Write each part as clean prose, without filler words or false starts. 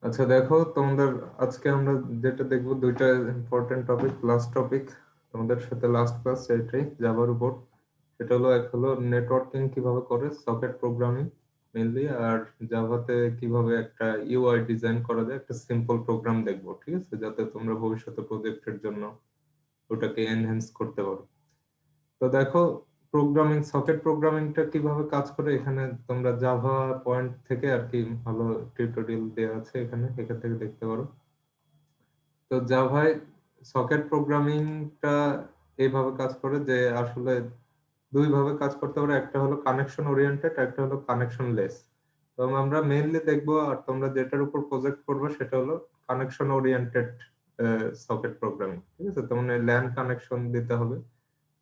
আচ্ছা দেখো তোমাদের, আজকে আমরা যেটা দেখবো দুইটা ইম্পর্টেন্ট টপিক, লাস্ট টপিক তোমাদের সাথে লাস্ট ক্লাস এটাই জাভার উপর। সেটা হলো, এক হলো নেটওয়ার্কিং কিভাবে করে, সকেট প্রোগ্রামিং মেনলি, আর জাভাতে কিভাবে একটা ইউআই ডিজাইন করা যায়, একটা সিম্পল প্রোগ্রাম দেখবো, ঠিক আছে, যাতে তোমরা ভবিষ্যতে প্রজেক্টের জন্য ওটাকে এনহ্যান্স করতে পারো। তো দেখো, প্রোগ্রামিং, সকেট প্রোগ্রামিংটা কিভাবে কাজ করে, এখানে তোমরা জাভা পয়েন্ট থেকে আর কি ভালো টিউটোরিয়াল দেওয়া আছে, এখানে এখান থেকে দেখতে পারো। তো জাভায় সকেট প্রোগ্রামিংটা এইভাবে কাজ করে যে আসলে দুই ভাবে কাজ করতে পারে, একটা হলো কানেকশন ওরিয়েন্টেড, একটা হলো কানেকশন লেস। তো আমরা মেইনলি দেখবো, আর তোমরা যেটার উপর প্রজেক্ট করবে সেটা হলো কানেকশন ওরিয়েন্টেড সকেট প্রোগ্রামিং, ঠিক আছে। তো মানে ল্যান কানেকশন দিতে হবে,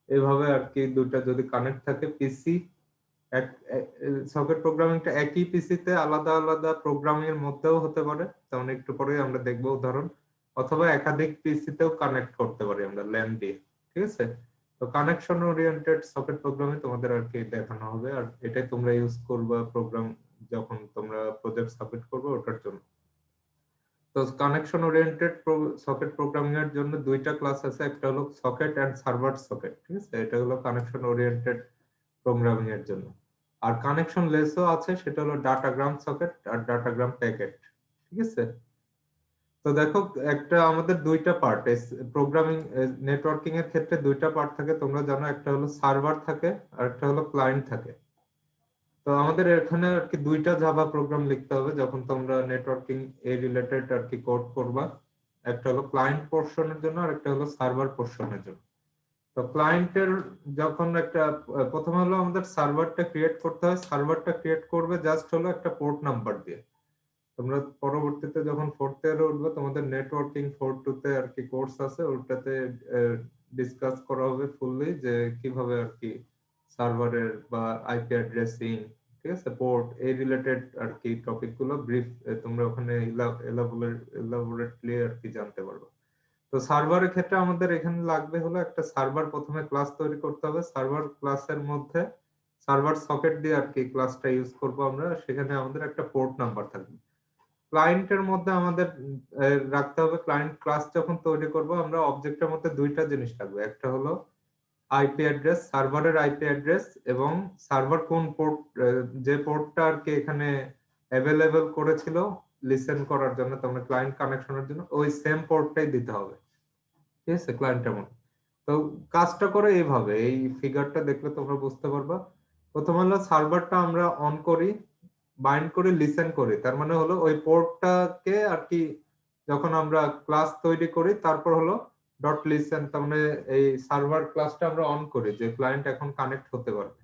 এইভাবে আর কি দুইটা যদি কানেক্ট থাকে পিসি, এক সকেট প্রোগ্রামিংটা একই পিসিতে আলাদা আলাদা প্রোগ্রামিং এর মধ্যেও হতে পারে, তেমন একটু পরে আমরা দেখবো উদাহরণ। অথবা একাধিক পিসিতেও কানেক্ট করতে পারি আমরা ল্যান দিয়ে, ঠিক আছে। তো কানেকশন ওরিয়েন্টেড সকেট প্রোগ্রামে তোমাদের আর কি দেখানো হবে, আর এটাই তোমরা ইউজ করবা প্রোগ্রাম যখন তোমরা প্রজেক্ট সাবমিট করবে ওটার জন্য। তো কানেকশন ওরিয়েন্টেড সকেট প্রোগ্রামিং এর জন্য দুইটা ক্লাস আছে, একটা হলো সকেট এন্ড সার্ভার সকেট, ঠিক আছে। এটা হলো কানেকশন ওরিয়েন্টেড প্রোগ্রামিং এর জন্য। আর কানেকশন লেসও আছে, সেটা হলো ডাটাগ্রাম সকেট আর ডাটাগ্রাম প্যাকেট, ঠিক আছে। তো দেখো, একটা আমাদের দুইটা পার্ট, প্রোগ্রামিং নেটওয়ার্কিং এর ক্ষেত্রে দুইটা পার্ট থাকে, তোমরা জানো, একটা হলো সার্ভার থাকে আর একটা হলো ক্লায়েন্ট থাকে। তো আমাদের এখানে আর কি দুইটা জাভা প্রোগ্রাম লিখতে হবে যখন তোমরা নেটওয়ার্কিং এ রিলেটেড আর কি কোড করবা। একটা হলো ক্লায়েন্ট পোর্শনের জন্য আর একটা হলো সার্ভার পোর্শনের জন্য। তো ক্লায়েন্টের যখন একটা প্রথমে হলো আমাদের সার্ভারটা ক্রিয়েট করতে হয়, সার্ভারটা ক্রিয়েট করবে জাস্ট হলো একটা পোর্ট নাম্বার দিয়ে। তোমরা পরবর্তীতে যখন ফোর্থ ইয়ারে উঠবে, তোমাদের নেটওয়ার্কিং 4-2 তে আর কি কোর্স আছে, ওটাতে ডিসকাস করা হবে ফুললি যে কিভাবে আর কি সার্ভারের বা আইপি অ্যাড্রেসিং, ঠিক আছে, পোর্ট এই রিলেটেড আর কি টপিক গুলো ব্রিফ তোমরা ওখানে এলাবোরেটলি আর কি জানতে পারবে। তো সার্ভারের ক্ষেত্রে আমাদের এখানে লাগবে হলো একটা সার্ভার, প্রথমে ক্লাস তৈরি করতে হবে, সার্ভার ক্লাসের মধ্যে সার্ভার সকেট দিয়ে আর কি ক্লাসটা ইউজ করব আমরা, সেখানে আমাদের একটা পোর্ট নাম্বার থাকবে। ক্লায়েন্টের মধ্যে আমাদের রাখতে হবে, ক্লায়েন্ট ক্লাস যখন তৈরি করব আমরা অবজেক্টের মধ্যে দুইটা জিনিস থাকবে, একটা হলো আইপি অ্যাড্রেস, সার্ভারের আইপি অ্যাড্রেস, এবং সার্ভার কোন পোর্ট, যে পোর্টটা আর কি এখানে অ্যাভেলেবেল করেছিল লিসেন করার জন্য, তোমরা ক্লায়েন্ট কানেকশনের জন্য ওই সেম পোর্টটাই দিতে হবে, ঠিক আছে, ক্লায়েন্টের মধ্যে। তো কাজটা করে এইভাবে, এই ফিগারটা দেখলে তোমরা বুঝতে পারবা। প্রথম হলো সার্ভারটা আমরা অন করি, বাইন্ড করে লিসেন করি, তার মানে হলো ওই পোর্টটাকে আর কি যখন আমরা ক্লাস তৈরি করি, তারপর হলো ডট লিসেন, তার মানে এই সার্ভার ক্লাসটা আমরা অন করি যে ক্লায়েন্ট এখন কানেক্ট হতে পারবে।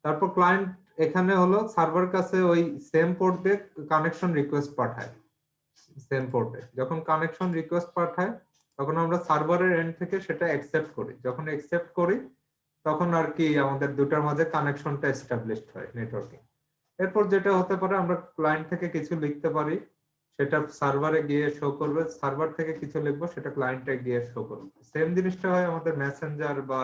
তারপর ক্লায়েন্ট এখানে হলো সার্ভার কাছে ওই সেম পোর্ট দিয়ে কানেকশন রিকোয়েস্ট পাঠায়। সেম পোর্টে যখন কানেকশন রিকোয়েস্ট পাঠায়, তখন আমরা সার্ভারের এন্ড থেকে সেটা অ্যাকসেপ্ট করি, যখন অ্যাকসেপ্ট করি তখন আর কি আমাদের দুটার মাঝে কানেকশনটা এস্টাবলিশড হয় নেটওয়ার্কিং। এরপর যেটা হতে পারে, আমরা ক্লায়েন্ট থেকে কিছু লিখতে পারি, সেটা সার্ভারে গিয়ে শো করবে, সার্ভার থেকে কিছু লিখবো সেটা ক্লায়েন্টে গিয়ে শো করবে। সেম জিনিসটা হয় আমাদের মেসেঞ্জার বা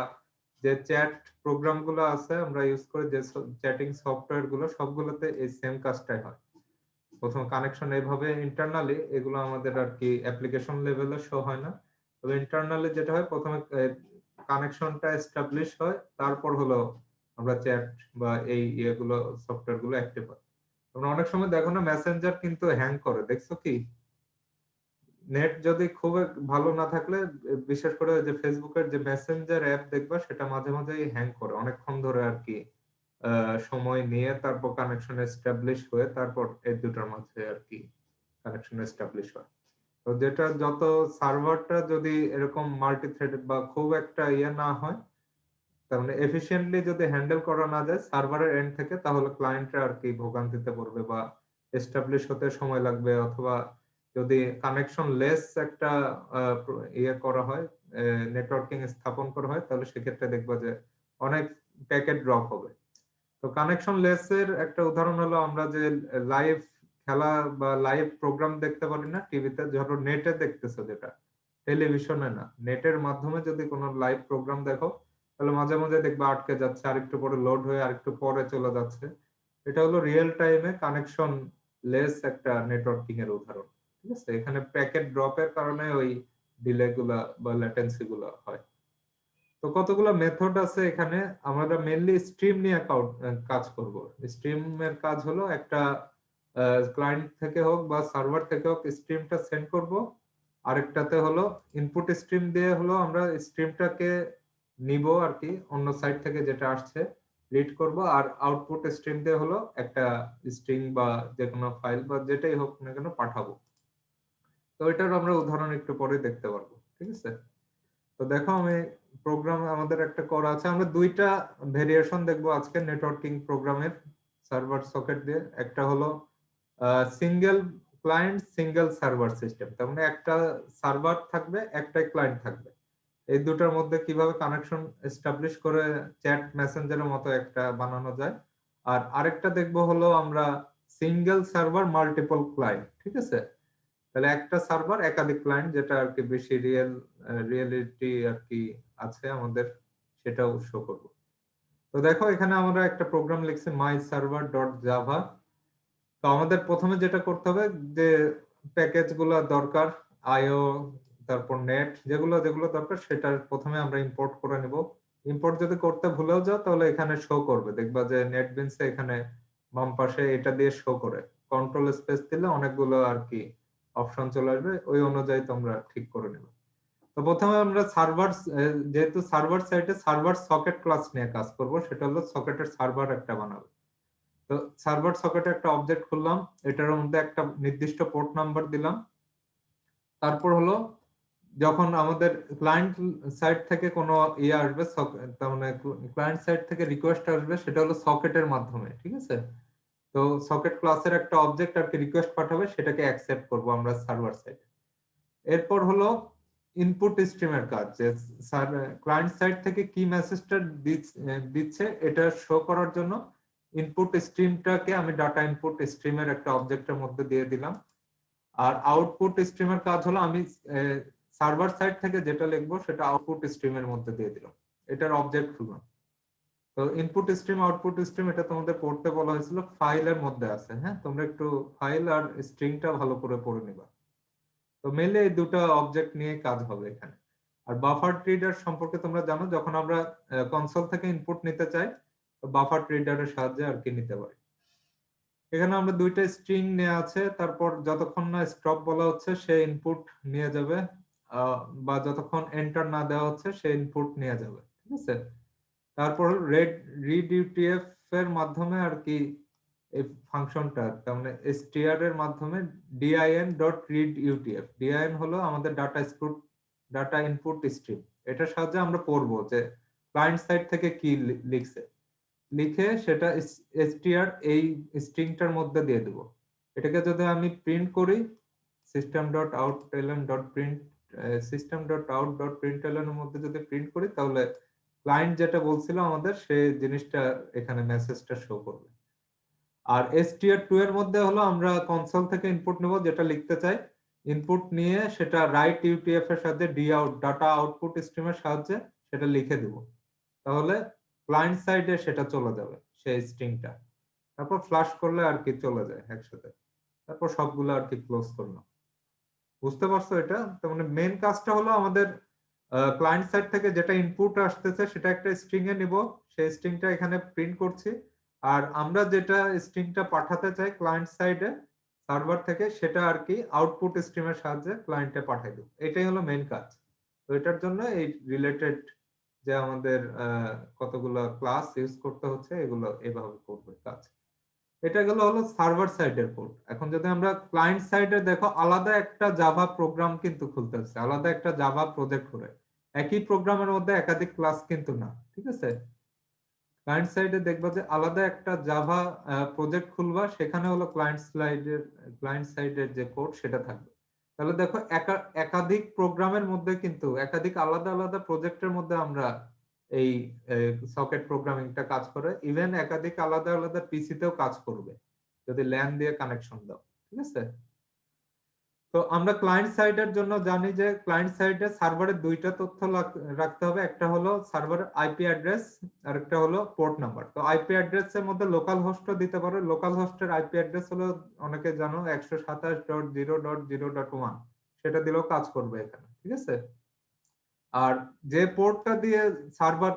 যে চ্যাট প্রোগ্রাম গুলো আছে আমরা ইউজ করি, যে চ্যাটিং সফটওয়্যার গুলো, সবগুলোতে এই সেম কাজটাই হয়। প্রথম কানেকশন এইভাবে ইন্টারনালি, এগুলো আমাদের আর কি অ্যাপ্লিকেশন লেভেলে শো হয় না, তবে ইন্টারনালি যেটা হয়, প্রথমে কানেকশনটা এস্টাবলিশ হয়, তারপর হলো আমরা চ্যাট বা এই ইয়েগুলো সফটওয়্যার গুলো অ্যাক্টিভ হয়। তোমরা অনেক সময় দেখো না, মেসেঞ্জার কিন্তু হ্যাং করে, দেখছো কি? নেট যদি খুব ভালো না থাকলে, বিশেষ করে যে ফেসবুকের যে মেসেঞ্জার অ্যাপ দেখবা, সেটা মাঝে মাঝেই হ্যাং করে অনেকক্ষণ ধরে আর কি, সময় নিয়ে তারপর কানেকশন এস্টাবলিশ হয়ে তারপর এই দুটার মাঝে আর কি কানেকশন এস্টাবলিশ হয়। তো যেটা যত সার্ভারটা যদি এরকম মাল্টি থ্রেডেড বা খুব একটা ইয়ে না হয়, তার মানে এফিশিয়েন্টলি যদি হ্যান্ডেল করা না যায় সার্ভারের এন্ড থেকে, তাহলে ক্লায়েন্টরা আর কি ভোগান্তিতে পড়বে বা এস্টাবলিশ হতে সময় লাগবে। অথবা যদি কানেকশন লেস একটা ইয়ে করা হয়, নেটওয়ার্কিং স্থাপন করা হয়, তাহলে সেক্ষেত্রে দেখবা যে অনেক প্যাকেট ড্রপ হবে। তো কানেকশন লেস এর একটা উদাহরণ হলো, আমরা যে লাইভ খেলা বা লাইভ প্রোগ্রাম দেখতে পারি না টিভিতে, ধরো নেটে দেখতেছো, যেটা টেলিভিশনে না, নেটের মাধ্যমে যদি কোনো লাইভ প্রোগ্রাম দেখো, তাহলে মাঝে মাঝে দেখবে আটকে যাচ্ছে, আরেকটু পরে লোড হয়ে আরেকটু পরে চলে যাচ্ছে। এটা হলো রিয়েল টাইমে কানেকশন লেস একটা নেটওয়ার্কিং এর উদাহরণ। ঠিক আছে, এখানে প্যাকেট ড্রপের কারণে ওই ডিলে গুলা বা ল্যাটেন্সি গুলা হয়। তো কতগুলো মেথড আছে এখানে। আমরা মেইনলি স্ট্রিম নিয়ে কাজ করব। স্ট্রিমের কাজ হলো একটা ক্লায়েন্ট থেকে হোক বা সার্ভার থেকে হোক স্ট্রিমটা সেন্ড করব। আরেকটাতে হলো ইনপুট স্ট্রিম দিয়ে হলো আমরা স্ট্রিমটাকে নিব আর কি, অন্য সাইট থেকে যেটা আসছে রিড করব, আর আউটপুট স্ট্রিম দিয়ে হলো একটা স্ট্রিং বা যে কোনো ফাইল বা যেটাই হোক না কেন পাঠাবো। তো এটার আমরা উদাহরণ একটু পরে দেখতে পারবো। ঠিক আছে, তো দেখো আমি প্রোগ্রাম আমাদের একটা করা আছে। আমরা দুইটা ভেরিয়েশন দেখবো আজকে নেটওয়ার্কিং প্রোগ্রামের সার্ভার সকেট দিয়ে। একটা হলো single client single server system, তার মানে একটা সার্ভার থাকবে একটাই ক্লায়েন্ট থাকবে। এই দুটার মধ্যে কিভাবে কানেকশন এস্টাবলিশ করে চ্যাট মেসেঞ্জারের মতো একটা বানানো যায়। আর আরেকটা দেখবো হলো আমরা সিঙ্গেল সার্ভার মাল্টিপল ক্লায়েন্ট। ঠিক আছে, তাহলে একটা সার্ভার একাধিক ক্লায়েন্ট, যেটা আর কি বেশি রিয়েলিটি আর কি আছে আমাদের, সেটাও শো করব। তো দেখো এখানে আমরা একটা প্রোগ্রাম লিখছি মাই সার্ভার ডট জাভা। তো আমাদের প্রথমে যেটা করতে হবে, যে প্যাকেজ গুলো দরকার, আইও তারপর নেট যেগুলো যেগুলো দরকার, সেটা প্রথমে আমরা ইম্পোর্ট করে নিব। ইম্পোর্ট যদি করতে ভুলেও যাও তাহলে এখানে শো করবে, দেখবা যে নেটবিনসে এখানে বাম পাশে এটা দিয়ে শো করে। কন্ট্রোল স্পেস দিলে অনেকগুলো আর কি অপশন চলে আসবে, ওই অনুযায়ী তোমরা ঠিক করে নেবে। তো প্রথমে আমরা সার্ভার, যেহেতু সার্ভার সাইটে সার্ভার সকেট ক্লাস নিয়ে কাজ করব, সেটা হলো সকেটের সার্ভার একটা বানাবো। তো সার্ভার সকেটে একটা অবজেক্ট খুললাম, এটার মধ্যে একটা নির্দিষ্ট পোর্ট নাম্বার দিলাম। তারপর হলো যখন আমাদের ক্লায়েন্ট সাইড থেকে কোনো ইয়ে আসবে, তার মানে ক্লায়েন্ট সাইড থেকে রিকোয়েস্ট আসবে, সেটা হলো সকেটের মাধ্যমে। ঠিক আছে, তো সকেট ক্লাসের একটা অবজেক্ট আর কি রিকোয়েস্ট পাঠাবে, সেটাকে অ্যাকসেপ্ট করব আমরা সার্ভার সাইডে। এরপর হলো ইনপুট স্ট্রিমের কাজ, যে ক্লায়েন্ট সাইড থেকে কি মেসেজটা দিচ্ছে এটা শো করার জন্য ইনপুট স্ট্রিমটাকে আমি ডাটা ইনপুট স্ট্রিমের একটা অবজেক্টের মধ্যে দিয়ে দিলাম। আর আউটপুট স্ট্রিমের কাজ হলো আমি সার্ভার সাইড থেকে যেটা লিখবো সেটা আউটপুট স্ট্রিমের মধ্যে দিয়ে দিলাম, এটার অবজেক্ট খুললাম। তো ইনপুট স্ট্রিম আউটপুট স্ট্রিম এটা তোমাদের পড়তে বলা হয়েছিল, ফাইলের মধ্যে আছে। হ্যাঁ, তোমরা একটু ফাইল আর স্ট্রিংটা ভালো করে পড়ে নিবা। তো মেইনলি এই দুটো অবজেক্ট নিয়ে কাজ হবে এখানে। আর বাফার ট্রিডার সম্পর্কে তোমরা জানো, যখন আমরা কনসোল থেকে ইনপুট নিতে চাই তো বাফার ট্রিডারের সাহায্যে আর কি নিতে পারি। এখানে আমরা দুইটা স্ট্রিং নেওয়া আছে, তারপর যতক্ষণ না স্টপ বলা হচ্ছে সে ইনপুট নিয়ে যাবে, বা যতক্ষণ এন্টার না দেওয়া হচ্ছে সে ইনপুট নিয়ে যাবে। ঠিক আছে, তারপর রিড ইউটিএফ এর মাধ্যমে আর কি এই ফাংশনটা, তার মানে str এর মাধ্যমে din.readUTF, din হলো আমাদের ডাটা ইনপুট স্ট্রিম। এটার সাহায্যে আমরা পড়বো যে ক্লায়েন্ট সাইড থেকে কি লিখছে, লিখে সেটা str এই স্ট্রিংটার মধ্যে দিয়ে দেবো। এটাকে যদি আমি প্রিন্ট করি system.out.println system.out.println এর মধ্যে যদি প্রিন্ট করি, তাহলে ক্লায়েন্ট যেটা বলছিল আমাদের সেই জিনিসটা এখানে মেসেজটা শো করবে। আর str2 এর মধ্যে হলো আমরা কনসোল থেকে ইনপুট নেব যেটা লিখতে চাই, ইনপুট নিয়ে সেটা রাইট ইউটিএফ এর সাথে ডাটা আউটপুট স্ট্রিমের সাহায্যে সেটা লিখে দেব, তাহলে ক্লায়েন্ট সাইডে সেটা চলে যাবে সেই স্ট্রিংটা। তারপর ফ্লাশ করলে আর কি চলে যায় একসাথে। তারপর সবগুলো আর কি ক্লোজ করলাম। বুঝতে পারছো এটা? তার মানে মেন কাজটা হলো আমাদের ক্লায়েন্ট সাইড থেকে যেটা ইনপুট আসতেছে সেটা একটা স্ট্রিং এ নিব, সেই স্ট্রিংটা এখানে প্রিন্ট করছি। আর আমরা যেটা স্ট্রিংটা পাঠাতে চাই ক্লায়েন্ট সাইডে সার্ভার থেকে, সেটা আর কি আউটপুট স্ট্রিমের সাহায্যে ক্লায়েন্টে পাঠাই দেব। এটাই হলো মেন কাজ। তো এটার জন্য এই রিলেটেড যে আমাদের কতগুলো ক্লাস ইউজ করতে হচ্ছে, এগুলো এভাবে করবে কাজ। এটা গেল হলো সার্ভার সাইডের কোড। এখন যদি আমরা ক্লায়েন্ট সাইডে দেখো, আলাদা একটা জাভা প্রোগ্রাম কিন্তু খুলতে হচ্ছে, আলাদা একটা জাভা প্রজেক্ট করে। একই প্রোগ্রামের মধ্যে একাধিক ক্লাস কিন্তু না। ঠিক আছে, ক্লায়েন্ট সাইডে দেখবা যে আলাদা একটা জাভা প্রজেক্ট খুলবা, সেখানে হলো ক্লায়েন্ট সাইডের যে কোড সেটা থাকবে। তাহলে দেখো একাধিক প্রোগ্রামের মধ্যে কিন্তু একাধিক আলাদা আলাদা প্রজেক্টের মধ্যে আমরা এই সকেট প্রোগ্রামিংটা কাজ করে, ইভেন একাধিক আলাদা আলাদা পিসিতেও কাজ করবে যদি ল্যান দিয়ে কানেকশন দাও। ঠিক আছে, তো আমরা ক্লায়েন্ট সাইডের জন্য জানি যে ক্লায়েন্ট সাইডে সার্ভারে দুইটা তথ্য রাখতে হবে, একটা হলো সার্ভারের আইপি অ্যাড্রেস আর একটা হলো পোর্ট নাম্বার। তো আইপি অ্যাড্রেসের মধ্যে লোকাল হোস্টও দিতে পারো। লোকাল হোস্টের আইপি অ্যাড্রেস হলো অনেকে জানো 127.0.0.1, সেটা দিলেও কাজ করবে এখানে, ঠিক আছে। আর যে পোর্টটা দিয়ে সার্ভার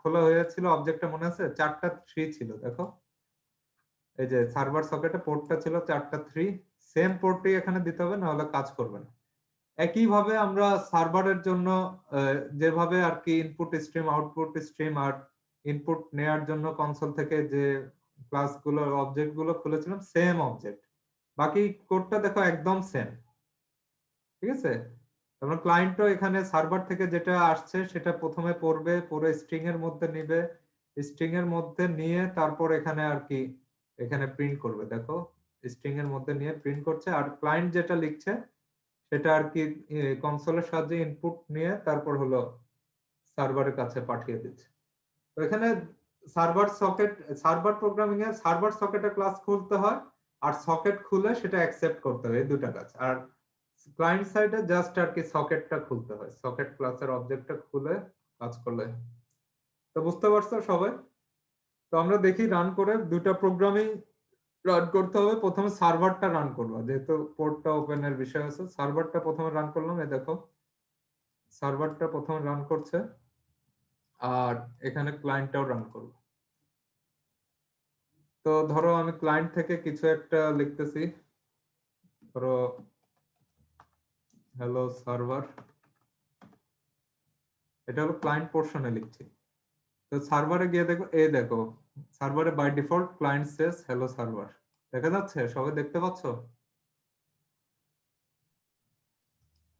খোলা হয়েছিল অবজেক্টটা মনে আছে, 4টা 3 ছিল, দেখো এই যে সার্ভার সকেটে পোর্টটা ছিল 4টা 3, সেম পোর্টই এখানে দিতে হবে, না হলে কাজ করবে না। একইভাবে আমরা সার্ভারের জন্য যেভাবে আর কি ইনপুট স্ট্রিম আউটপুট স্ট্রিম আর ইনপুট নেয়ার জন্য কনসোল থেকে যে ক্লাসগুলো অবজেক্ট গুলো খুলেছিলাম, সেম অবজেক্ট, বাকি কোডটা দেখো একদম সেম, ঠিক আছে। তারপর ক্লায়েন্টও এখানে সার্ভার থেকে যেটা আসছে সেটা প্রথমে পড়বে, পড়ে স্ট্রিং এর মধ্যে নিবে, স্ট্রিং এর মধ্যে নিয়ে তারপর এখানে আর কি এখানে প্রিন্ট করবে, দেখো স্ট্রিং এর মধ্যে নিয়ে প্রিন্ট করছে। আর ক্লায়েন্ট যেটা লিখছে সেটা আর কি কনসোলের সাহায্যে ইনপুট নিয়ে তারপর হলো সার্ভারের কাছে পাঠিয়ে দিচ্ছে। তো এখানে সার্ভার সকেট, সার্ভার প্রোগ্রামিং এ সার্ভার সকেটে ক্লাস খুলতে হয় আর সকেট খুলে সেটা অ্যাকসেপ্ট করতে হয়, এই দুটা কাজ। আর ক্লায়েন্ট সাইডে জাস্ট আর কি সকেটটা খুলতে হয়, সকেট ক্লাসের অবজেক্টটা খুলে কাজ করলে। তো বুঝতে পারছো সবাই? তো আমরা দেখি রান করে দুটা প্রোগ্রামিং রান করতে হবে। প্রথমে সার্ভারটা রান করবো, যেহেতু পোর্টটা ওপেনের বিষয় আছে। সার্ভারটা প্রথমে রান করলাম, এই দেখো সার্ভারটা প্রথমে রান করছে আর এখানে ক্লায়েন্টটাও রান করবো। তো ধরো আমি ক্লায়েন্ট থেকে কিছু একটা লিখতেছি, ধরো হ্যালো সার্ভার, এটা হলো ক্লায়েন্ট পোর্শনে লিখছি। তো সার্ভারে গিয়ে দেখো, এই দেখো সার্ভারে by default client says hello server, দেখা যাচ্ছে? সবাই দেখতে পাচ্ছ?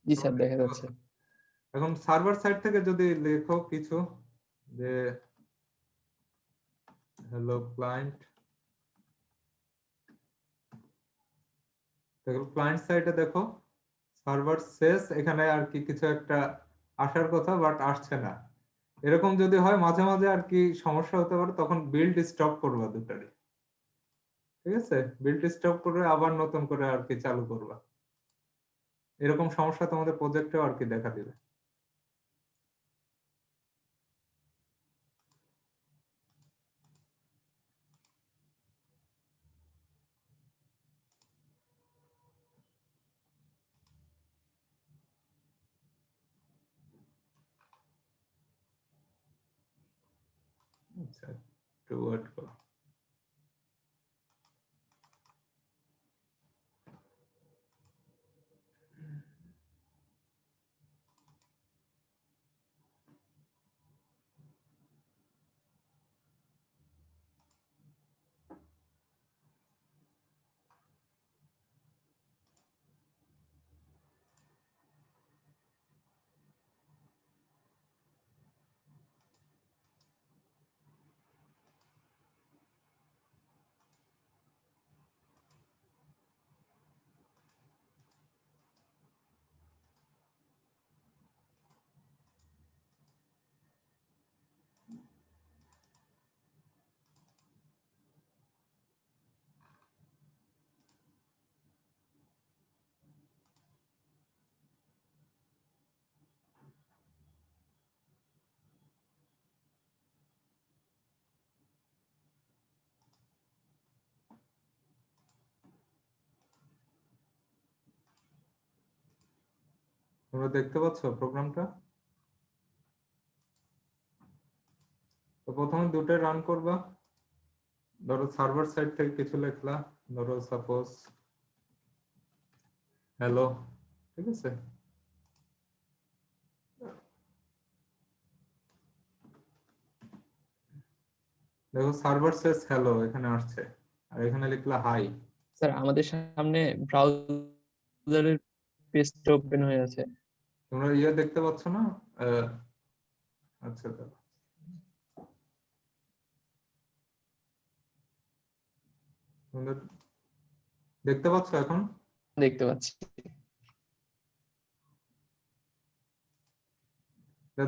জি স্যার, দেখা যাচ্ছে। এখন সার্ভার সাইড থেকে যদি লেখো কিছু, যে হ্যালো ক্লায়েন্ট, দেখো ক্লায়েন্ট সাইডে দেখো সার্ভার শেষ, এখানে আর কি কিছু একটা আসার কথা বাট আসছে না। এরকম যদি হয় মাঝে মাঝে আর কি সমস্যা হতে পারে, তখন বিল্ড স্টপ করবা দুটারই, ঠিক আছে। বিল্ড স্টপ করে আবার নতুন করে আর কি চালু করবা। এরকম সমস্যা তোমাদের প্রজেক্টেও আর কি দেখা দিবে। আচ্ছা, একটু ওয়েট করো। তোমরা দেখতে পাচ্ছ প্রোগ্রামটা? তো প্রথমে দুটো রান করবা। ধরো সার্ভার সাইড থেকে কিছু লিখলা, ধরো সাপোজ হ্যালো, ঠিক আছে। দেখো সার্ভার শেষ হ্যালো এখানে আসছে, আর এখানে লিখলা হাই। স্যার আমাদের সামনে ব্রাউজারের পেজটা ওপেন হয়ে আছে। তোমরা দেখতে পাচ্ছ না? আচ্ছা দেখো, তোমরা দেখতে পাচ্ছ এখন? দেখতে পাচ্ছি।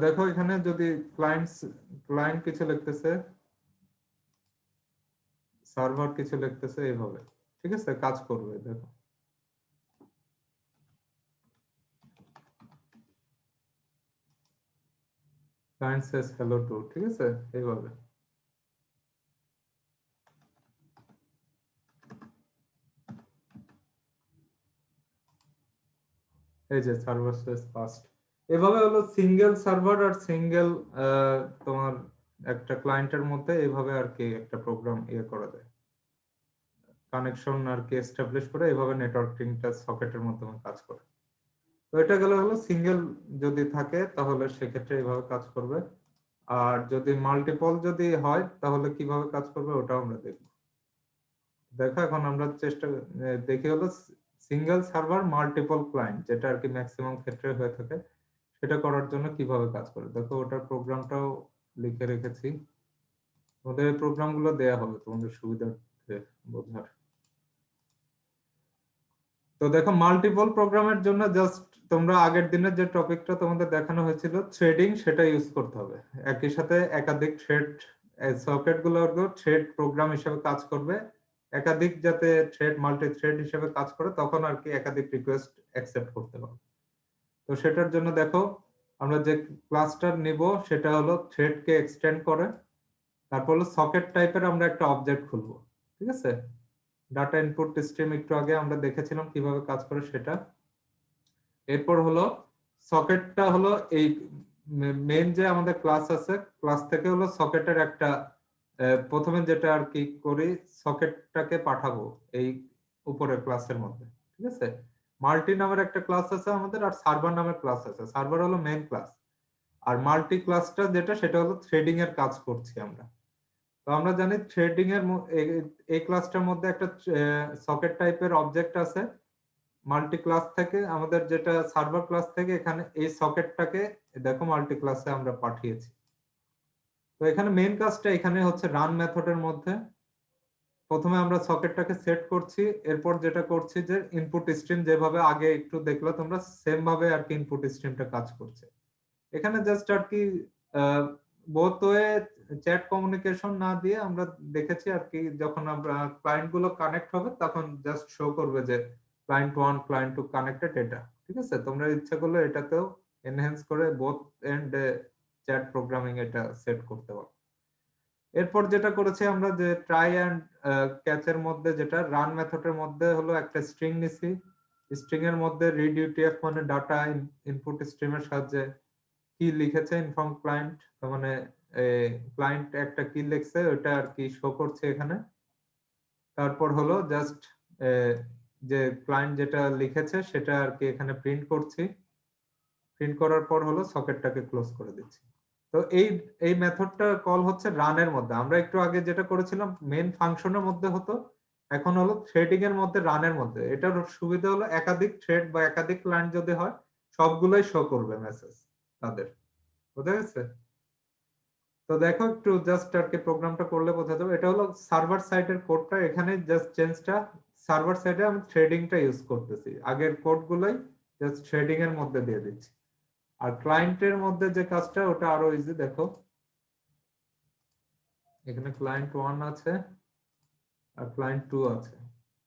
দেখো এখানে যদি ক্লায়েন্ট কিছু লিখতেছে, সার্ভার কিছু লিখতেছে, এইভাবে ঠিক আছে কাজ করবে। দেখো ক্লায়েন্ট সেজ হ্যালো টু, ঠিক আছে, এইভাবে। এই যে সার্ভার সেজ ফার্স্ট, এভাবে হলো সিঙ্গেল সার্ভার আর সিঙ্গেল তোমার একটা ক্লায়েন্টের মধ্যে এইভাবে আর কি একটা প্রোগ্রাম ইয়ে করা যায়, কানেকশন আর কি এস্টাবলিশ করে এইভাবে নেটওয়ার্কিংটা সকেটের মাধ্যমে কাজ করে। তো এটা গেল হলো সিঙ্গেল যদি থাকে তাহলে সেক্ষেত্রে এইভাবে কাজ করবে, আর যদি মাল্টিপল যদি হয় তাহলে কিভাবে কাজ করবে ওটাও আমরা দেখব। দেখো এখন আমরা চেষ্টা দেখি হলো সিঙ্গেল সার্ভার মাল্টিপল ক্লায়েন্ট, যেটা আর কি ম্যাক্সিমাম ক্ষেত্রে হয়ে থাকে, সেটা করার জন্য কিভাবে কাজ করে দেখো, ওটার প্রোগ্রামটাও লিখে রেখেছি। তোমাদের এই প্রোগ্রামগুলো দেয়া হবে তোমাদের সুবিধার্থে বোঝার। তো দেখো মাল্টিপল প্রোগ্রামের জন্য জাস্ট তোমরা আগের দিনের যে টপিকটা তোমাদের দেখানো হয়েছিল থ্রেডিং, সেটা ইউজ করতে হবে। একই সাথে একাধিক থ্রেড, সকেট গুলো থ্রেড প্রোগ্রাম হিসেবে কাজ করবে, একাধিক যাতে থ্রেড মাল্টি থ্রেড হিসেবে কাজ করে তখন আর কি একাধিক রিকোয়েস্ট অ্যাকসেপ্ট করতে পারবে। তো সেটার জন্য দেখো আমরা যে ক্লাসটা নিব সেটা হলো থ্রেড কে এক্সটেন্ড করে, তারপর হলো সকেট টাইপের আমরা একটা অবজেক্ট খুলবো, ঠিক আছে। ডাটা ইনপুট স্ট্রিম একটু আগে আমরা দেখেছিলাম কিভাবে কাজ করে সেটা। এরপর হলো সকেটটা হলো এই মেইন যে আমাদের ক্লাস আছে, ক্লাস থেকে হলো সকেটের একটা প্রথমে যেটা আর কি করি, সকেটটাকে পাঠাবো এই উপরের ক্লাসের মধ্যে, ঠিক আছে। মাল্টি নামের একটা ক্লাস আছে আমাদের, আর সার্ভার নামের ক্লাস আছে। সার্ভার হলো মেইন ক্লাস, আর মাল্টি ক্লাসটা যেটা সেটা হলো থ্রেডিং এর কাজ করছি আমরা। তো আমরা জানি থ্রেডিং এর এই ক্লাসটার মধ্যে একটা সকেট টাইপের অবজেক্ট আছে মাল্টি ক্লাস থেকে, আমাদের যেটা সার্ভার ক্লাস থেকে এখানে এই সকেটটাকে দেখো মাল্টি ক্লাসে আমরা পাঠিয়েছি। তো এখানে মেইন কাজটা এখানে হচ্ছে রান মেথডের মধ্যে প্রথমে আমরা সকেটটাকে সেট করছি, এরপর যেটা করছি যে ইনপুট স্ট্রিম যেভাবে আগে একটু দেখলো তোমরা সেম ভাবে আর কি ইনপুট স্ট্রিমটা কাজ করছে। এখানে জাস্ট আর কি বোথ ওয়ে চ্যাট কমিউনিকেশন না দিয়ে আমরা দেখেছি আর কি, যখন আমরা ক্লায়েন্ট গুলো কানেক্ট হবে তখন জাস্ট শো করবে যে ক্লায়েন্ট 1 ক্লায়েন্ট 2 কানেক্টেড, এটা ঠিক আছে। তোমরা ইচ্ছা করলে এটাতেও এনহ্যান্স করে বোথ এন্ড চ্যাট প্রোগ্রামিং এটা সেট করতে পারো। এরপর যেটা করেছি আমরা যে ট্রাই এন্ড ক্যাচের মধ্যে যেটা রান মেথডের মধ্যে হলো একটা স্ট্রিং নিছি, স্ট্রিং এর মধ্যে রিড ইউটিএফ মানে ডাটা ইনপুট স্ট্রিমের সাহায্যে কি লিখেছে ইনফর্ম ক্লায়েন্ট, তার মানে ক্লায়েন্ট একটা কি লিখছে ওটা আর কি শো করছে এখানে। তারপর হলো জাস্ট যে ক্লায়েন্ট যেটা লিখেছে সেটা আর কি এখানে প্রিন্ট করছি, প্রিন্ট করার পর হলো সকেটটাকে ক্লোজ করে দিচ্ছি। তো এই মেথডটা কল হচ্ছে রানের মধ্যে। আমরা একটু আগে যেটা করেছিলাম মেন ফাংশনের মধ্যে হতো, এখন হলো থ্রেডিং এর মধ্যে রানের মধ্যে। এটার সুবিধা হলো একাধিক থ্রেড বা একাধিক ক্লায়েন্ট যদি হয় সবগুলোই শো করবে মেসেজ তাদের, বোঝা গেছে। তো দেখো একটু জাস্ট আর কি প্রোগ্রামটা করলে বোঝা যাবে। এটা হলো সার্ভার সাইডের কোডটা, এখানে জাস্ট চেঞ্জটা সার্ভার সাইডে আমি থ্রেডিংটা ইউজ করতেছি, আগের কোডগুলোই জাস্ট থ্রেডিং এর মধ্যে দিয়ে দিচ্ছি। আর ক্লায়েন্টের মধ্যে যে কাজটা ওটা আরো ইজি, দেখো এখানে ক্লায়েন্ট 1 আছে আর ক্লায়েন্ট 2 আছে,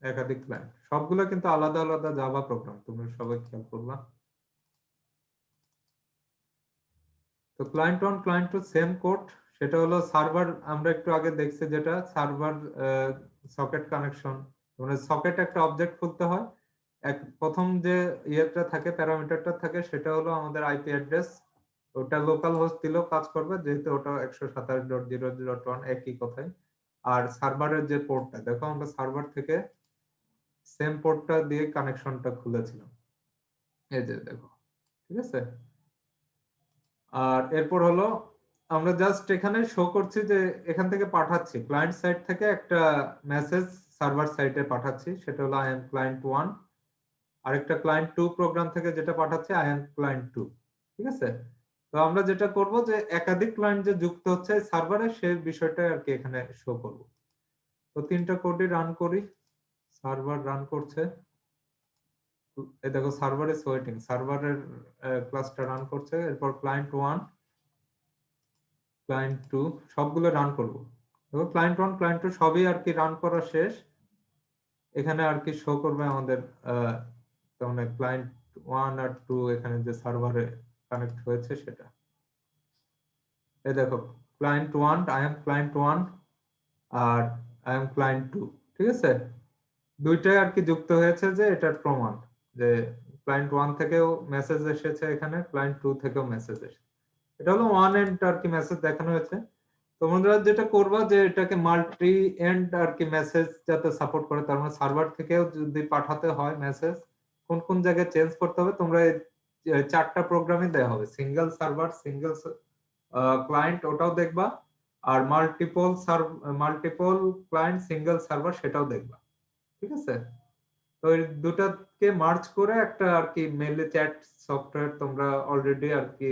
একাধিক ক্লায়েন্ট, সবগুলো কিন্তু আলাদা আলাদা জাভা প্রোগ্রাম, তোমরা সবাই খেয়াল করবা। তো ক্লায়েন্ট 1 ক্লায়েন্ট 2 সেম কোড, সেটা হলো সার্ভার আমরা একটু আগে দেখছি যেটা সার্ভার সকেট কানেকশন, মানে সকেট একটা অবজেক্ট খুলতে হয়, এক প্রথম যে ইয়েটা থাকে প্যারামিটারটা থাকে সেটা হলো আমাদের আইপি অ্যাড্রেস, ওটা লোকাল হোস্ট দিলেও কাজ করবে যেহেতু ওটা 127.0.0.1 একই কথাই। আর সার্ভারের যে পোর্টটা দেখো আমরা সার্ভার থেকে সেম পোর্টটা দিয়ে কানেকশনটা খুলেছিলাম, এই যে দেখো, ঠিক আছে। আর এরপর হলো আমরা জাস্ট এখানে শো করছি যে এখান থেকে পাঠাচ্ছি ক্লায়েন্ট সাইড থেকে একটা মেসেজ সার্ভার সাইডে পাঠাচ্ছি, সেটা হলো আই এম ক্লায়েন্ট 1। আরেকটা ক্লায়েন্ট 2 প্রোগ্রাম থেকে যেটা পাঠাচ্ছি আই এম ক্লায়েন্ট 2, ঠিক আছে। তো আমরা যেটা করব যে একাধিক ক্লায়েন্ট যে যুক্ত হচ্ছে সার্ভারে সেই বিষয়টা আর কি এখানে শো করব। তো তিনটা কোডই রান করি, সার্ভার রান করছে, এই দেখো সার্ভার ইজ ওয়েটিং, সার্ভারের ক্লাসটা রান করছে। এরপর ক্লায়েন্ট 1 ক্লায়েন্ট 2 সবগুলো রান করব। দেখো ক্লায়েন্ট 1 ক্লায়েন্ট 2 সবই আর কি রান করা শেষ, এখানে আর কি শো করবে আমাদের তার মানে ক্লায়েন্ট 1 আর 2 এখানে যে সার্ভারে কানেক্ট হয়েছে সেটা। এই দেখো ক্লায়েন্ট 1, আই এম ক্লায়েন্ট 1 আর আই এম ক্লায়েন্ট 2, ঠিক আছে? দুইটাই আর কি যুক্ত হয়েছে যে এটার প্রমাণ যে ক্লায়েন্ট 1 থেকেও মেসেজ এসেছে, এখানে ক্লায়েন্ট 2 থেকেও মেসেজ এসেছে। এটা হলো ওয়ান এন্ড আর কি মেসেজ দেখানো হয়েছে। তোমরা যেটা করবা যে এটাকে মাল্টি এন্ড আর কি মেসেজ যাতে সাপোর্ট করে, তার মানে সার্ভার থেকেও যদি পাঠাতে হয় মেসেজ, কোন কোন জায়গায় চেঞ্জ করতে হবে তোমরা এই চারটা প্রোগ্রামে দেওয়া হবে, সিঙ্গেল সার্ভার, সিঙ্গেল ক্লায়েন্ট ওটাও দেখবা, আর মাল্টিপল ক্লায়েন্ট সিঙ্গেল সার্ভার সেটাও দেখবা, ঠিক আছে? তো এই দুটাকে মার্জ করে একটা আর কি মেইলে চ্যাট সফটওয়্যার তোমরা অলরেডি আর কি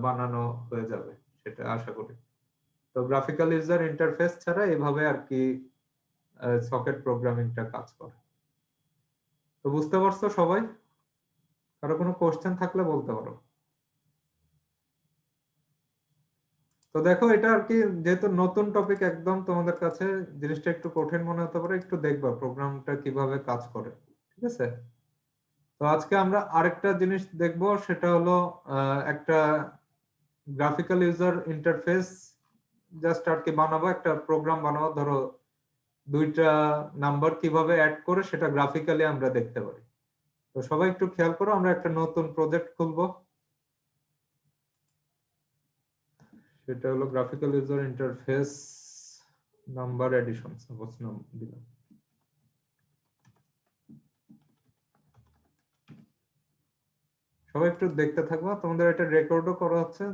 বানানো হয়ে যাবে, সেটা আশা করি। তো গ্রাফিক্যাল ইউজার ইন্টারফেস ছাড়া এভাবে আর কি সকেট প্রোগ্রামিংটা কাজ করে। তো বুঝতে পারছো সবাই? কারো কোনো কোশ্চেন থাকলে বলতে পারো। তো দেখো এটা আর কি যেহেতু নতুন টপিক একদম তোমাদের কাছে জিনিসটা একটু কঠিন মনে হতে পারে, একটু দেখবা প্রোগ্রামটা কিভাবে কাজ করে, ঠিক আছে? তো আজকে আমরা আরেকটা জিনিস দেখবো, সেটা হলো একটা গ্রাফিক্যাল ইউজার ইন্টারফেস জাস্ট আর কি বানাবো, একটা প্রোগ্রাম বানাবো, ধরো দুইটা নাম্বার কিভাবে অ্যাড করে সেটা গ্রাফিক্যালি আমরা দেখতে পারি। তো সবাই একটু খেয়াল করো, আমরা একটা নতুন প্রজেক্ট খুলবো, সেটা হলো graphical user interface number addition, suppose নাম দিলাম। সবাই একটু দেখতে থাকবো, তোমাদের এটা রেকর্ডও করা হচ্ছে,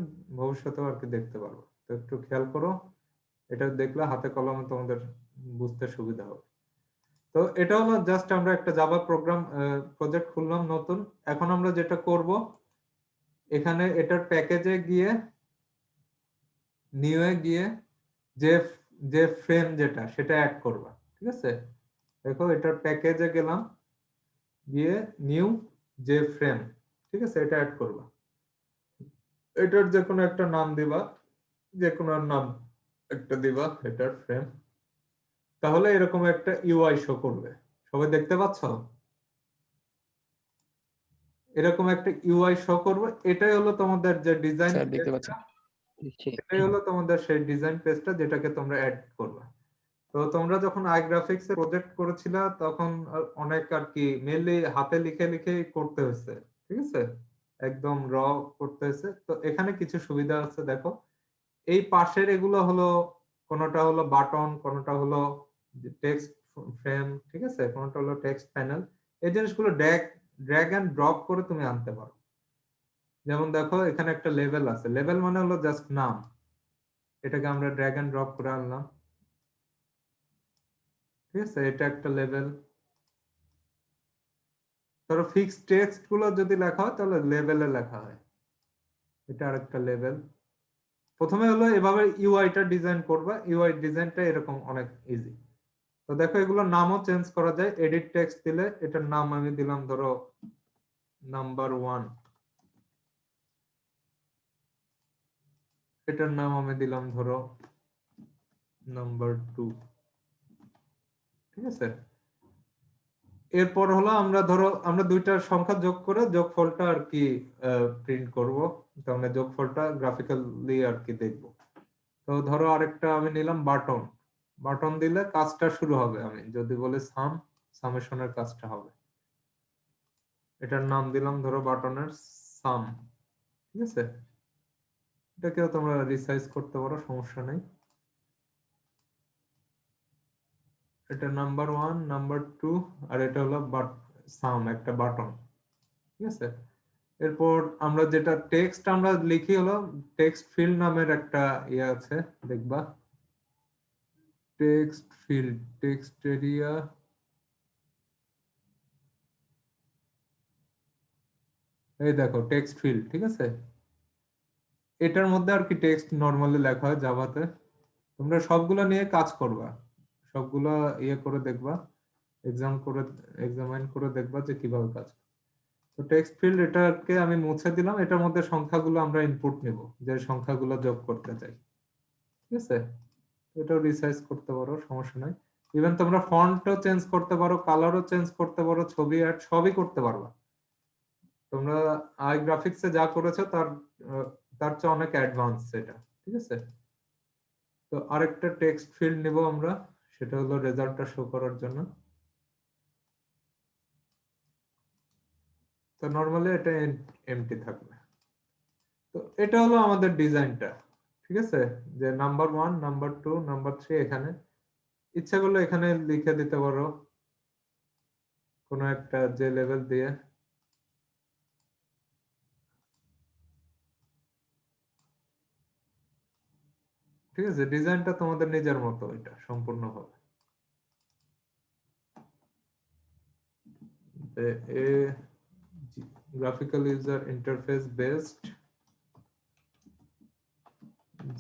ভবিষ্যতেও আর কি দেখতে পারবো। তো একটু খেয়াল করো, এটা দেখলে হাতে কলমে তোমাদের বুঝতে সুবিধা হবে। তো এটা হলো জাস্ট আমরা একটা জাভা প্রোগ্রাম প্রজেক্ট খুললাম নতুন। এখন আমরা যেটা করব, এখানে এটার প্যাকেজে গিয়ে নিউ এ গিয়ে যে যে ফ্রেম যেটা সেটা অ্যাড করবা, ঠিক আছে? দেখো এটার প্যাকেজে গেলাম, গিয়ে নিউ যে ফ্রেম, ঠিক আছে, এটা অ্যাড করবা। এটার যে কোনো একটা নাম দিবা, যে কোনো নাম একটা দিবা এটার ফ্রেম, তাহলে এরকম একটা ইউআই শো করবে। সবাই দেখতে পাচ্ছ? এরকম একটা ইউআই শো করবে। এটাই হলো তোমাদের যে ডিজাইন স্যার দেখতে পেজটা, পাচ্ছেন। এটাই হলো তোমাদের সেই ডিজাইন পেজটা যেটাকে তোমরা অ্যাড করবে। তো তোমরা যখন আইগ্রাফিক্স এর প্রজেক্ট করেছিলা তখন অনেক আর কি মেনলি হাতে লিখে লিখে করতে হয়েছে, ঠিক আছে? একদম র করতে হয়েছে। তো এখানে কিছু সুবিধা আছে, দেখো এই পাশের এগুলো হলো, কোনটা হলো বাটন, কোনটা হলো টেক্সট ফ্রেম, ঠিক আছে, কোনটা হলো টেক্সট প্যানেল। এই জিনিসগুলো ড্র্যাগ এন্ড ড্রপ করে তুমি আনতে পারো। যেমন দেখো এখানে একটা লেভেল আছে, লেভেল মানে হলো জাস্ট নাম, এটাকে আমরা ড্র্যাগ এন্ড ড্রপ করে আনলাম, ঠিক আছে, এটা একটা লেভেল। ধরো ফিক্সড টেক্সট গুলো যদি লেখা হয় তাহলে লেভেলে লেখা হয়, এটা আরেকটা লেভেল। প্রথমে হলো এভাবে ইউআইটা ডিজাইন করবা, ইউআই ডিজাইনটা এরকম অনেক ইজি। তো দেখো এগুলোর নামও চেঞ্জ করা যায়, এডিট টেক্সট দিলে এটার নাম আমি দিলাম ধরো নাম্বার 1, এটার নাম আমি দিলাম ধরো নাম্বার 2, ঠিক আছে? এরপর হলো আমরা ধরো আমরা দুইটার সংখ্যা যোগ করে যোগফলটা আর কি প্রিন্ট করব, তার মানে যোগফলটা গ্রাফিক্যালি আর কি দেখবো। তো ধরো আরেকটা আমি নিলাম বাটন, বাটন দিলে কাজটা শুরু হবে, আমি যদি বলি সামেশনের কাজটা হবে। এটার নাম দিলাম ধরো বাটনের সাম, ঠিক আছে? এটাকেও তোমরা রিসাইজ করতে পারো, সমস্যা নেই। এটা নাম্বার 1, নাম্বার 2, আর এটা হলো সাম, একটা বাটন, ঠিক আছে? এরপর আমরা যেটা টেক্সট আমরা লিখি হলো টেক্সট ফিল্ড নামের একটা ইয়ে আছে, দেখবা টেক্সট ফিল্ড, টেক্সট এরিয়া, এই দেখো টেক্সট ফিল্ড, ঠিক আছে? এটার মধ্যে আর কি টেক্সট নরমালি লেখা হয় জাভাতে। তোমরা সবগুলো নিয়ে কাজ করবা, সবগুলো ইয়ে করে দেখবা, এক্সামাইন করে দেখবা যে কিভাবে কাজ করে। তো টেক্সট ফিল্ড এটাকে আমি মুছে দিলাম, এটার মধ্যে সংখ্যাগুলো আমরা ইনপুট নিব, যে সংখ্যাগুলো যোগ করতে চাই, ঠিক আছে? এটাও রিসাইজ করতে পারো, সমস্যা নাই। ইভেন তোমরা ফন্টও চেঞ্জ করতে পারো, কালারও চেঞ্জ করতে পারো, ছবি অ্যাড সবই করতে পারবা। তোমরা আই গ্রাফিক্সে যা করেছো তার চেয়ে অনেক অ্যাডভান্স এটা। ঠিক আছে। তো আরেকটা টেক্সট ফিল্ড নিব আমরা, সেটা হলো রেজাল্টটা শো করার জন্য। তো নরমালি এটা এমটি থাকবে। তো এটা হলো আমাদের ডিজাইনটা, ঠিক আছে, যে নাম্বার 1, নাম্বার 2, নাম্বার 3 এখানে ইচ্ছা করলে এখানে লিখে দিতে পারো কোনো একটা যে লেভেল দিয়ে। ঠিক আছে, ডিজাইনটা তোমাদের নিজের মতো, এটা সম্পূর্ণভাবে। A graphical user interface based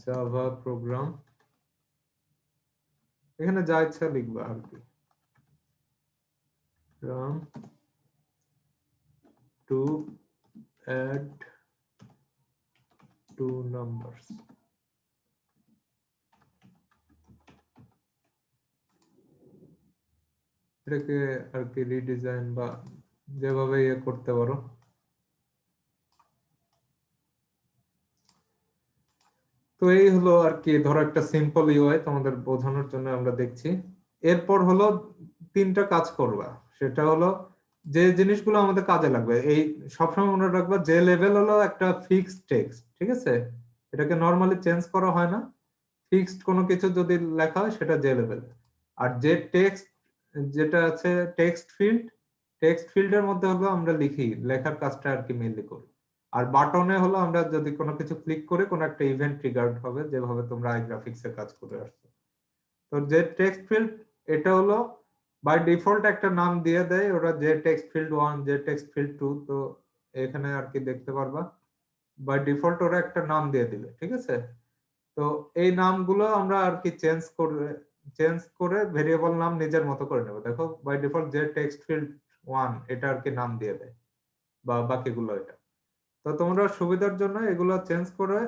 Java program, এখানে যা ইচ্ছা লিখবা আর কি। program to add two numbers, এটাকে আর কি রিডিজাইন বা যেভাবে ইয়ে করতে পারো। তো এই হলো আর কি, ধরো একটা সিম্পল ইউআই তোমাদের বোঝানোর জন্য আমরা দেখছি। এরপর হলো তিনটা কাজ করবা, সেটা হলো যে জিনিসগুলো আমাদের কাজে লাগবে, এই সবসময় মনে রাখবা যে লেভেল হলো একটা ফিক্সড টেক্সট, ঠিক আছে, এটাকে নর্মালি চেঞ্জ করা হয় না। ফিক্সড কোনো কিছু যদি লেখা হয় সেটা যে লেভেল। আর যে টেক্সট, যেটা আছে টেক্সট ফিল্ড, টেক্সট ফিল্ডের মধ্যে হলো আমরা লিখি, লেখার কাজটা আর কি মেইনলি করি। আর বাটনে হলো আমরা যদি কোনো কিছু ক্লিক করে কোনো একটা ইভেন্ট ট্রিগার্ড হবে, যেভাবে তোমরা আই গ্রাফিক্স এর কাজ করে আসছো। তো যে টেক্সট ফিল্ড, এটা হলো বাই ডিফল্ট একটা নাম দিয়ে দেয় ওরা, যে টেক্সট ফিল্ড 1, যে টেক্সট ফিল্ড 2। তো এখানে আর কি দেখতে পারবা বাই ডিফল্ট ওরা একটা নাম দিয়ে দিবে, ঠিক আছে। তো এই নামগুলো আমরা আর কি চেঞ্জ করে ভেরিয়েবল নাম নিজের মতো করে নেবো। দেখো বাই ডিফল্ট যে টেক্সট ফিল্ড 1 এটা আর কি নাম দিয়ে দেয়, বা বাকিগুলো এটা। তো তোমরা সুবিধার জন্য এগুলো চেঞ্জ করে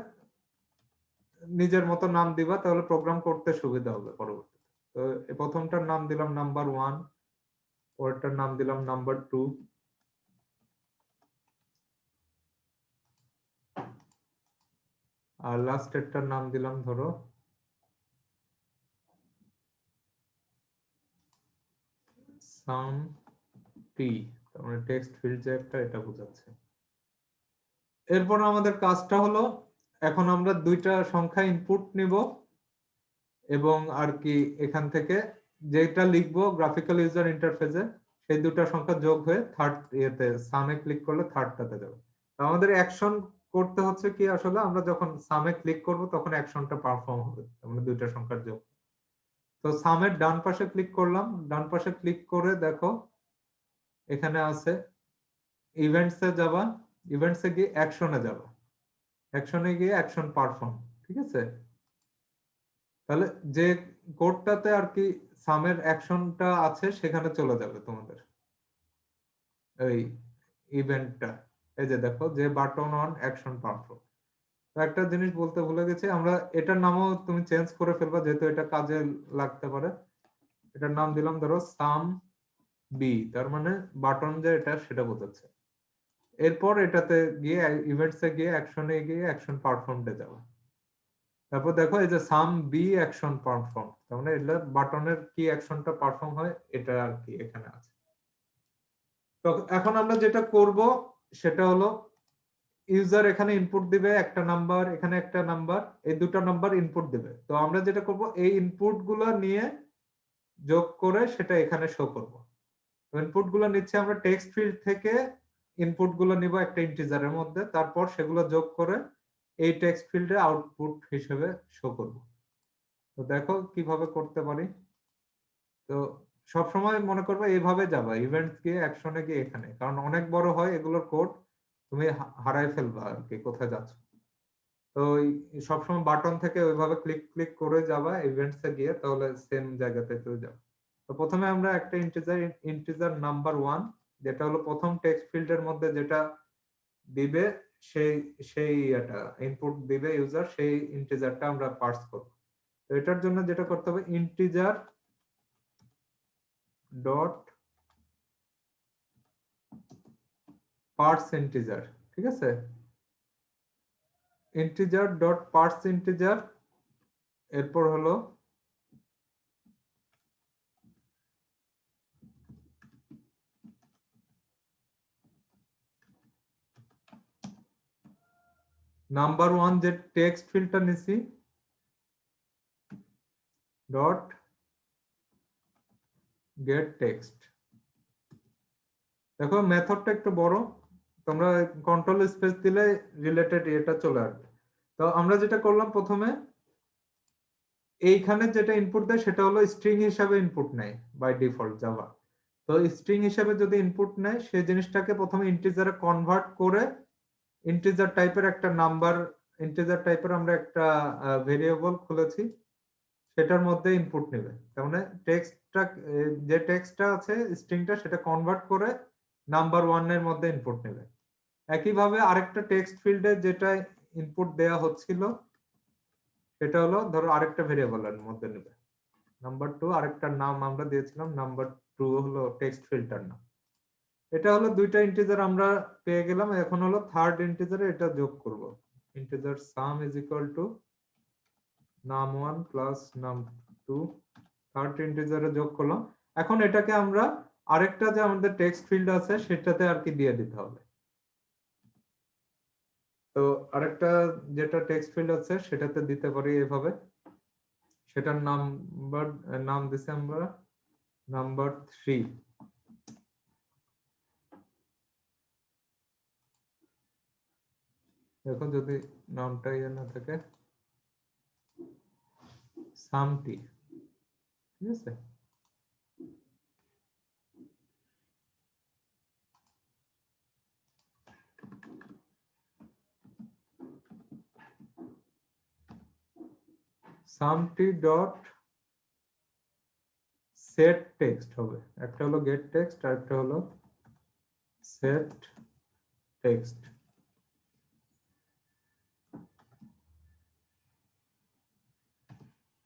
নিজের মতো নাম দিবা, তাহলে প্রোগ্রাম করতে সুবিধা হবে পরবর্তীতে। তো এই প্রথমটার নাম দিলাম নাম্বার 1, পরেরটার নাম দিলাম নাম্বার 2, আর লাস্টেরটার নাম দিলাম ধরো সাম পি, তার মানে টেক্সট ফিল্ড যে একটা, এটা বোঝাচ্ছে। এরপর আমাদের কাজটা হলো, এখন আমরা দুইটা সংখ্যা ইনপুট নিব, এবং আর কি এখান থেকে যেটা লিখবো গ্রাফিক্যাল ইউজার ইন্টারফেসে, সেই দুটো সংখ্যা যোগ হয়ে থার্ড ইয়েতে সামে ক্লিক করলে থার্ডটাতে যাবে। তো আমাদের অ্যাকশন করতে হচ্ছে কি, আসলে আমরা যখন সামে ক্লিক করব তখন অ্যাকশনটা পারফর্ম হবে, মানে দুইটা সংখ্যার যোগ। তো সামের ডান পাশে ক্লিক করলাম, ডান পাশে ক্লিক করে দেখো এখানে আছে ইভেন্টসে যাবা, ইভেন্টসে গিয়ে অ্যাকশনে যাবা, অ্যাকশনে গিয়ে অ্যাকশন পারফর্ম, ঠিক আছে। তাহলে যে কোডটাতে আর কি সামের অ্যাকশনটা আছে সেখানে চলে যাবে তোমাদের এই ইভেন্টটা। এই যে দেখো, যে বাটন অন অ্যাকশন পারফর্ম। তো একটা জিনিস বলতে ভুলে গেছি, আমরা এটার নামও তুমি চেঞ্জ করে ফেলবা, যেহেতু এটা কাজে লাগতে পারে। এটার নাম দিলাম ধরো সাম বি, তার মানে বাটন যে এটা সেটা বোঝাচ্ছে। এরপর এটাতে গিয়ে ইভেন্টসে গিয়ে অ্যাকশনে গিয়ে অ্যাকশন পারফর্মডে যাওয়া। তারপর দেখো এই যে সাম বি অ্যাকশন পারফর্ম, তার মানে এটা বাটনের কি অ্যাকশনটা পারফর্ম হয় এটা আর কি এখানে আছে। তো এখন আমরা যেটা করব সেটা হলো, ইউজার এখানে ইনপুট দিবে একটা নাম্বার, এখানে একটা নাম্বার, এই দুটো নাম্বার ইনপুট দিবে। তো আমরা যেটা করব, এই ইনপুট গুলো নিয়ে যোগ করে সেটা এখানে শো করব। তো ইনপুট গুলো নিচ্ছে আমরা টেক্সট ফিল্ড থেকে, ইনপুট গুলো নিব একটা ইন্টিজারের মধ্যে, তারপর সেগুলো যোগ করে এই টেক্সট ফিল্ডে আউটপুট হিসেবে শো করব। তো দেখো কিভাবে করতে পারি। তো সবসময় মনে করবে এইভাবে যাবা, ইভেন্টস গিয়ে অ্যাকশনে গিয়ে এখানে, কারণ অনেক বড় হয় এগুলোর কোড, তুমি হারাই ফেলবা আর কি কোথায় যাচ্ছ। তো সবসময় বাটন থেকে ওইভাবে ক্লিক ক্লিক করে যাবা ইভেন্টস এ গিয়ে, তাহলে সেম জায়গাতে চলে যাবে। তো প্রথমে আমরা একটা ইন্টিজার নাম্বার 1, যেটা হলো প্রথম টেক্সট ফিল্ডের মধ্যে যেটা দিবে, সেই সেই এটা ইনপুট দিবে ইউজার, সেই ইন্টিজারটা আমরা পার্স করব। তো এটার জন্য যেটা করতে হবে, ইন্টিজার ডট পার্স ইন্টিজার, ঠিক আছে। ইন্টিজার ডট পার্স ইন্টিজার, এরপর হলো নাম্বার ওয়ান যে টেক্সট ফিল্ডটা নিছি ডট গেট টেক্সট। দেখো মেথডটা একটু বড়, তোমরা কন্ট্রোল স্পেস দিলে রিলেটেড এটা চলে আসবে। তো আমরা যেটা করলাম প্রথমে, এইখানে যেটা ইনপুট দেয় সেটা হলো স্ট্রিং হিসাবে ইনপুট নেয় বাই ডিফল্ট জাভা। তো স্ট্রিং হিসাবে যদি ইনপুট নেয় সেই জিনিসটাকে প্রথমে ইন্টিজারে কনভার্ট করে ইন্টিজার টাইপের একটা নাম্বার, ইন্টিজার টাইপের আমরা একটা ভেরিয়েবল খুলেছি, সেটার মধ্যে ইনপুট নেবে। তার মানে টেক্সটটা, যে টেক্সটটা আছে স্ট্রিংটা, সেটা কনভার্ট করে নাম্বার ওয়ান এর মধ্যে ইনপুট নেবে। একইভাবে আরেকটা টেক্সট ফিল্ডে যেটা ইনপুট দেয়া হচ্ছিল সেটা হলো ধরো আরেকটা ভেরিয়েবলের মধ্যে নেবে। নাম্বার টু আরেকটার নাম আমরা দিয়েছিলাম, নাম্বার টু হলো টেক্সট ফিল্ডটার নাম। এটা হলো দুইটা ইন্টিজার আমরা পেয়ে গেলাম। এখন হলো থার্ড ইন্টিজারে এটা যোগ করব। Integer sum is equal to num1 plus num2, third ইন্টিজারে যোগ করলাম। এখন এটাকে আমরা আরেকটা যে আমাদের টেক্সট ফিল্ড আছে সেটাতে আর কি দিয়ে দিতে হবে। তো আরেকটা যেটা টেক্সট ফিল্ড আছে সেটাতে দিতে পারি এভাবে, সেটার নাম দিছি আমরা নাম্বার 3। দেখো যদি নামটা ইয়ে না থাকে, সামটি, ঠিক আছে। সামটি ডট সেট টেক্সট হবে, একটা হলো গেট টেক্সট আর একটা হলো সেট টেক্সট।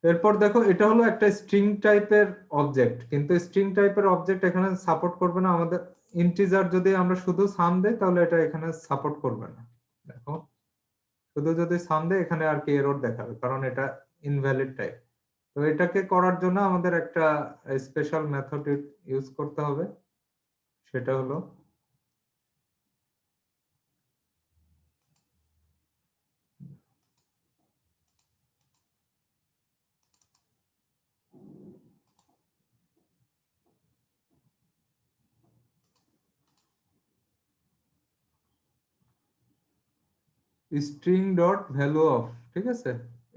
এরপর দেখো এটা হলো একটা স্ট্রিং টাইপের অবজেক্ট, কিন্তু স্ট্রিং টাইপের অবজেক্ট এখানে সাপোর্ট করবে না আমাদের। ইন্টিজার যদি আমরা শুধু সাম দেই তাহলে এটা এখানে সাপোর্ট করবে না। দেখো শুধু যদি সাম দেই এখানে আর কি এরর দেখাবে, কারণ এটা ইনভ্যালিড টাইপ। তো এটাকে করার জন্য আমাদের একটা স্পেশাল মেথড ইউজ করতে হবে, সেটা হলো স্ট্রিং ডট ভ্যালু অফ। ঠিক আছে,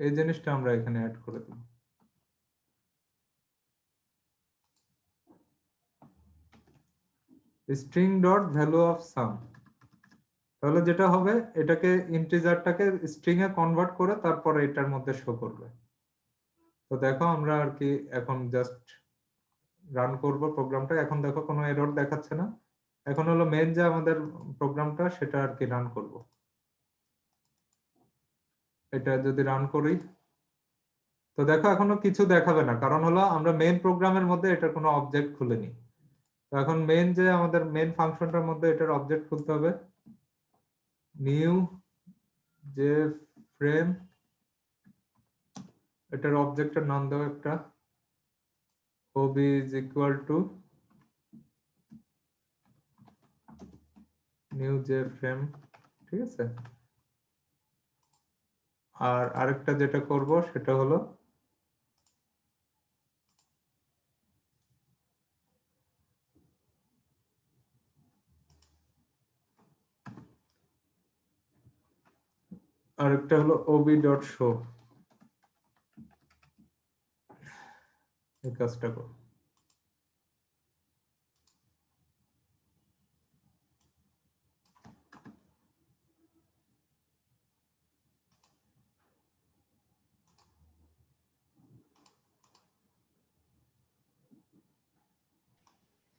এই জিনিসটা আমরা এখানে অ্যাড করে দেব। String dot value of sum, তাহলে যেটা হবে এটাকে ইন্টিজারটাকে স্ট্রিং এ কনভার্ট করে তারপরে এটার মধ্যে শো করবে। তো দেখো আমরা আর কি এখন জাস্ট রান করব প্রোগ্রামটা। এখন দেখো কোনো এরর দেখাচ্ছে না। এখন হলো মেন যে আমাদের প্রোগ্রামটা সেটা আর কি রান করব। এটা যদি রান করি তো দেখো এখনো কিছু দেখাবে না, কারণ হলো আমরা মেন প্রোগ্রামের মধ্যে এটার কোনো অবজেক্ট খুলিনি। তো এখন মেন যে আমাদের মেন ফাংশনটার মধ্যে এটার অবজেক্ট খুলতে হবে। নিউ যে ফ্রেম, এটার অবজেক্টের নাম দাও একটা, ob is equal to new jframe। ঠিক আছে, আর আরেকটা যেটা করব সেটা হলো আরেকটা হলো ob.show। এই কাজটা করো।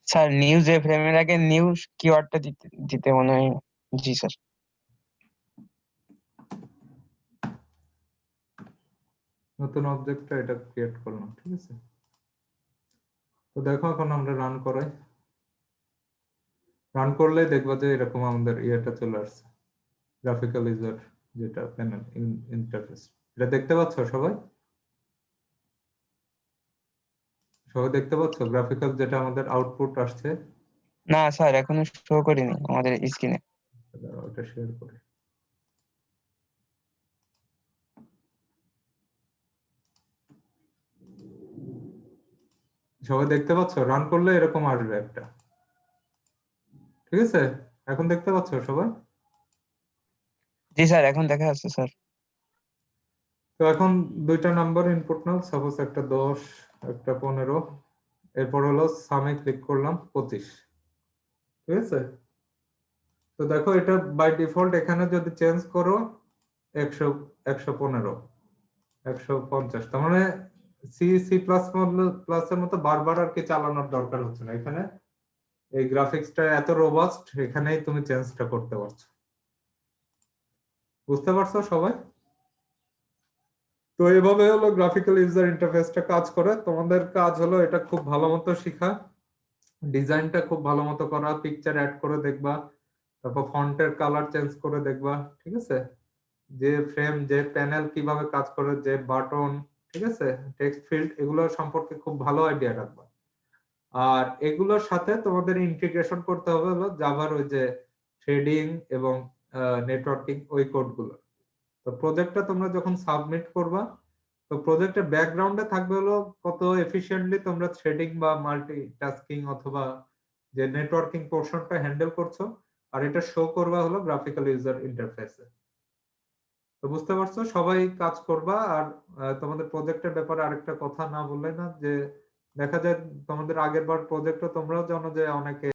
স্যার নিউ যে ফ্রেমের আগে নিউ কিওয়ার্ডটা দিতে দিতে মনে হয়। জি স্যার। নতুন অবজেক্টটা এটা ক্রিয়েট করলাম। ঠিক আছে, তো দেখো এখন আমরা রান করাই। রান করলে দেখবা যে এরকম আমাদের ইয়েটা চলে আসছে, গ্রাফিক্যাল ইউজার যেটা প্যানেল ইন্টারফেস, এটা দেখতে পাচ্ছ সবাই? সবাই দেখতে পাচ্ছ গ্রাফিক্যাল যেটা আমাদের আউটপুট আসছে? না স্যার, এখনো শো করিনি আমাদের স্ক্রিনে। দাঁড়াও, ওটা শেয়ার করি। সবাই দেখতে পাচ্ছ? রান করলে এরকম আসবে একটা, ঠিক আছে? এখন দেখতে পাচ্ছ সবাই? জি স্যার, এখন দেখা যাচ্ছে স্যার। তো এখন দুইটা নাম্বার ইনপুট নাও, সাপোজ একটা 10 একটা 15, এরপর হলো সামে ক্লিক করলাম 25, ঠিক আছে? তো দেখো এটা বাই ডিফল্ট এখানে যদি চেঞ্জ করো 100 115 150, তার মানে সি সি প্লাস প্লাস এর মতো বারবার আর কি চালানোর দরকার হচ্ছে না। এখানে এই গ্রাফিক্সটা এত রোবাস্ট, এখানেই তুমি চেঞ্জটা করতে পারছো। বুঝতে পারছো সবাই? তো এইভাবে হলো গ্রাফিক্যাল ইউজার ইন্টারফেসটা কাজ করে। তোমাদের কাজ হলো এটা খুব ভালো মতো শেখা, ডিজাইনটা খুব ভালো মতো করা, পিকচার অ্যাড করে দেখবা, তারপর ফন্টের কালার চেঞ্জ করে দেখবা, ঠিক আছে? যে ফ্রেম, যে প্যানেল কিভাবে কাজ করে, যে বাটন, ঠিক আছে, টেক্সট ফিল্ড, এগুলো সম্পর্কে খুব ভালো আইডিয়া রাখবা। আর এগুলোর সাথে তোমাদের ইন্টিগ্রেশন করতে হবে হলো জাভার ওই যে থ্রেডিং এবং নেটওয়ার্কিং ওই কোডগুলো। তো প্রজেক্টটা তোমরা যখন সাবমিট করবা, তো প্রজেক্টের ব্যাকগ্রাউন্ডে থাকবে হলো কত এফিশিয়েন্টলি তোমরা থ্রেডিং বা মাল্টিটাস্কিং অথবা যে নেটওয়ার্কিং পোর্শনটা হ্যান্ডেল করছো, আর এটা শো করবা হলো গ্রাফিক্যাল ইউজার ইন্টারফেসে। তো বুঝতে পারছো? সবাই কাজ করবা। আর তোমাদের প্রজেক্টের ব্যাপারে আরেকটা কথা না বললে না, যে দেখা যায় তোমাদের আগের বার প্রজেক্টও তোমরাও জানো যে অনেকে